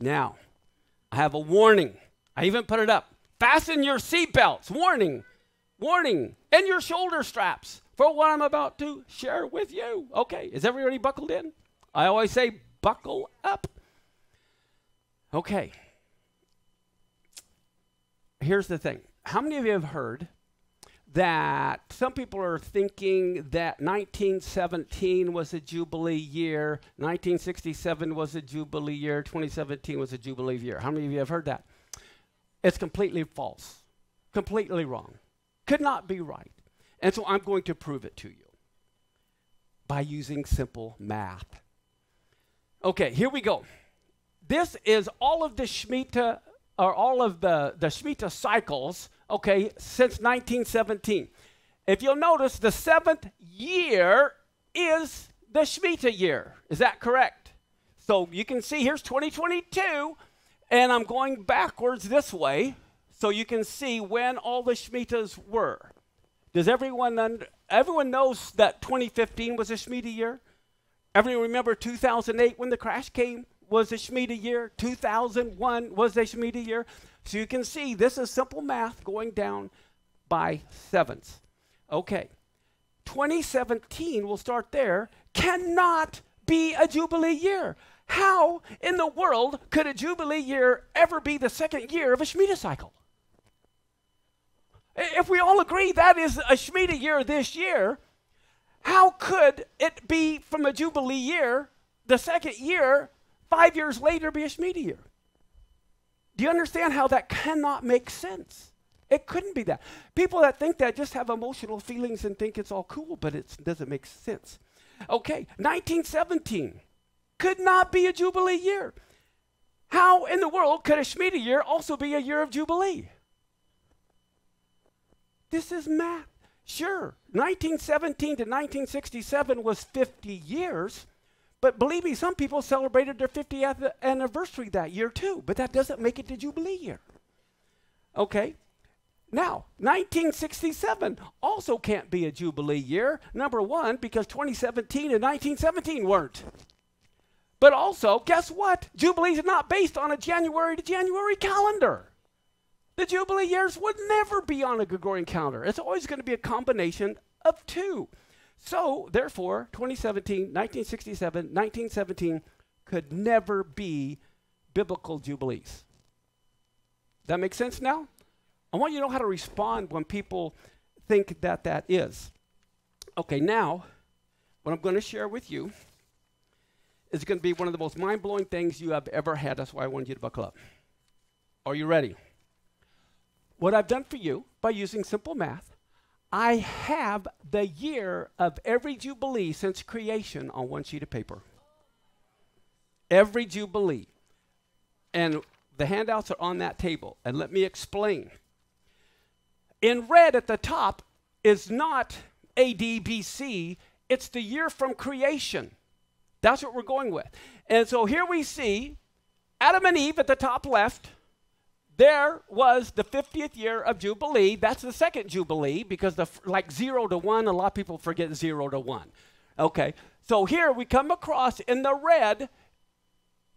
Now, I have a warning. I even put it up. Fasten your seatbelts. Warning. Warning. And your shoulder straps for what I'm about to share with you. Okay, is everybody buckled in? I always say buckle up. Okay. Here's the thing. How many of you have heard that some people are thinking that 1917 was a Jubilee year, 1967 was a Jubilee year, 2017 was a Jubilee year? How many of you have heard that? It's completely false, completely wrong, could not be right. And so I'm going to prove it to you by using simple math. Okay, here we go. This is all of the Shemitah, or all of the Shemitah cycles, okay, since 1917. If you'll notice, the 7th year is the Shemitah year. Is that correct? So you can see here's 2022, and I'm going backwards this way so you can see when all the Shemitahs were. Does everyone knows that 2015 was a Shemitah year? Everyone remember 2008 when the crash came was a Shemitah year? 2001 was a Shemitah year? So you can see this is simple math going down by sevenths. Okay, 2017, we'll start there, cannot be a Jubilee year. How in the world could a Jubilee year ever be the second year of a Shemitah cycle? If we all agree that is a Shemitah year this year, how could it be from a Jubilee year, the second year, 5 years later be a Shemitah year? Do you understand how that cannot make sense? It couldn't be that. People that think that just have emotional feelings and think it's all cool, but it doesn't make sense. Okay, 1917 could not be a Jubilee year. How in the world could a Shemitah year also be a year of Jubilee? This is math. Sure, 1917 to 1967 was 50 years, but believe me, some people celebrated their 50th anniversary that year too, but that doesn't make it the Jubilee year. Okay, now, 1967 also can't be a Jubilee year, number one, because 2017 and 1917 weren't. But also, guess what? Jubilees are not based on a January to January calendar. The Jubilee years would never be on a Gregorian calendar. It's always going to be a combination of two. So, therefore, 2017, 1967, 1917 could never be biblical Jubilees. That make sense now? I want you to know how to respond when people think that that is. Okay, now, what I'm going to share with you is going to be one of the most mind-blowing things you have ever had. That's why I wanted you to buckle up. Are you ready? What I've done for you by using simple math, I have the year of every Jubilee since creation on one sheet of paper. Every Jubilee. And the handouts are on that table. And let me explain. In red at the top is not AD, BC. It's the year from creation. That's what we're going with. And so here we see Adam and Eve at the top left. There was the 50th year of Jubilee. That's the second Jubilee because like 0 to 1, a lot of people forget 0 to 1. Okay, so here we come across in the red,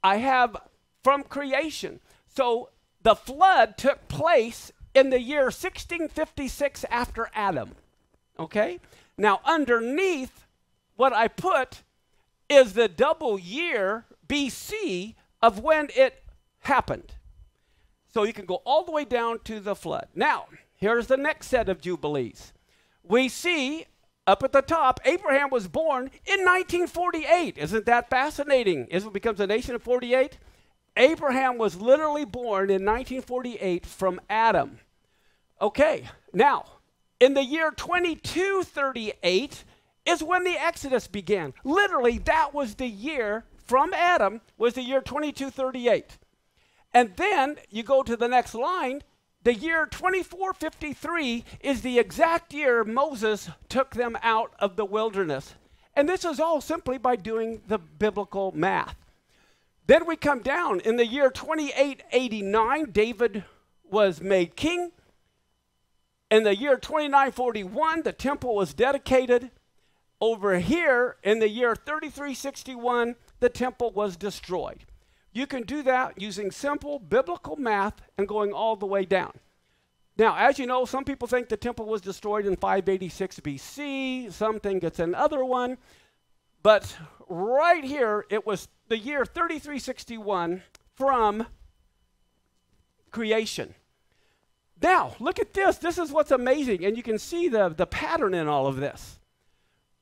I have from creation. So the flood took place in the year 1656 after Adam. Okay, now underneath what I put is the double year BC of when it happened. So you can go all the way down to the flood. Now, here's the next set of Jubilees. We see up at the top, Abraham was born in 1948. Isn't that fascinating? Israel becomes a nation in 48. Abraham was literally born in 1948 from Adam. Okay, now, in the year 2238 is when the Exodus began. Literally, that was the year from Adam, was the year 2238. And then you go to the next line, the year 2453 is the exact year Moses took them out of the wilderness. And this is all simply by doing the biblical math. Then we come down in the year 2889, David was made king. In the year 2941, the temple was dedicated. Over here in the year 3361, the temple was destroyed. You can do that using simple biblical math and going all the way down. Now, as you know, some people think the temple was destroyed in 586 BC. Some think it's another one. But right here, it was the year 3361 from creation. Now, look at this. This is what's amazing. And you can see the pattern in all of this.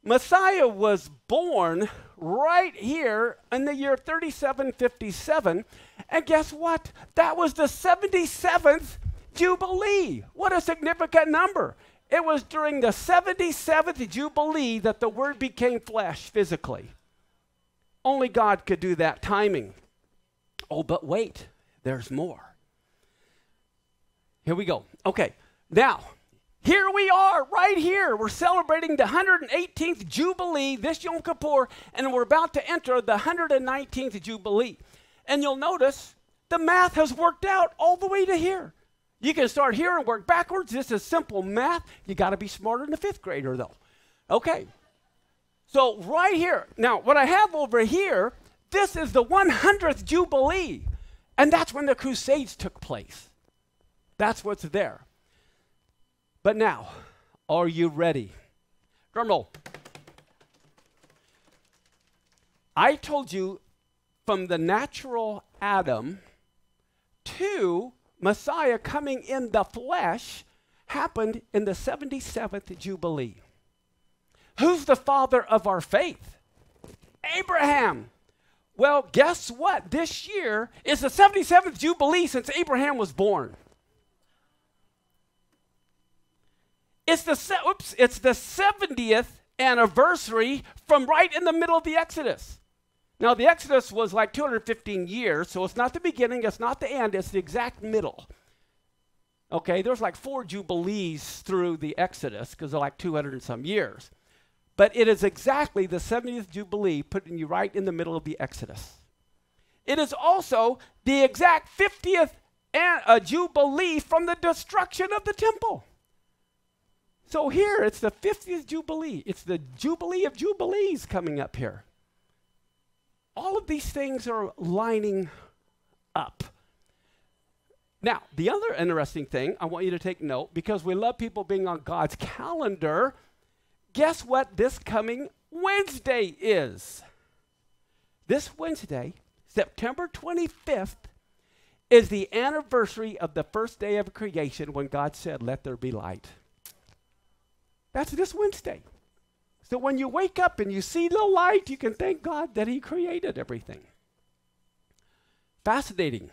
Messiah was born right here in the year 3757. And guess what? That was the 77th Jubilee. What a significant number. It was during the 77th Jubilee that the Word became flesh physically. Only God could do that timing. Oh, but wait, there's more. Here we go. Okay, now, here we are, right here. We're celebrating the 118th Jubilee, this Yom Kippur, and we're about to enter the 119th Jubilee. And you'll notice the math has worked out all the way to here. You can start here and work backwards. This is simple math. You got to be smarter than a fifth grader, though. Okay. So right here. Now, what I have over here, this is the 100th Jubilee. And that's when the Crusades took place. That's what's there. But now, are you ready? Drum roll. I told you from the natural Adam to Messiah coming in the flesh happened in the 77th Jubilee. Who's the father of our faith? Abraham. Well, guess what? This year is the 77th Jubilee since Abraham was born. It's the 70th anniversary from right in the middle of the Exodus. Now, the Exodus was like 215 years, so it's not the beginning, it's not the end, it's the exact middle. Okay, there's like 4 Jubilees through the Exodus, because they're like 200 and some years. But it is exactly the 70th Jubilee, putting you right in the middle of the Exodus. It is also the exact 50th Jubilee from the destruction of the temple. So here, it's the 50th Jubilee. It's the Jubilee of Jubilees coming up here. All of these things are lining up. Now, the other interesting thing I want you to take note, because we love people being on God's calendar, guess what this coming Wednesday is? This Wednesday, September 25th, is the anniversary of the first day of creation when God said, "Let there be light." That's this Wednesday. So when you wake up and you see the light, you can thank God that He created everything. Fascinating.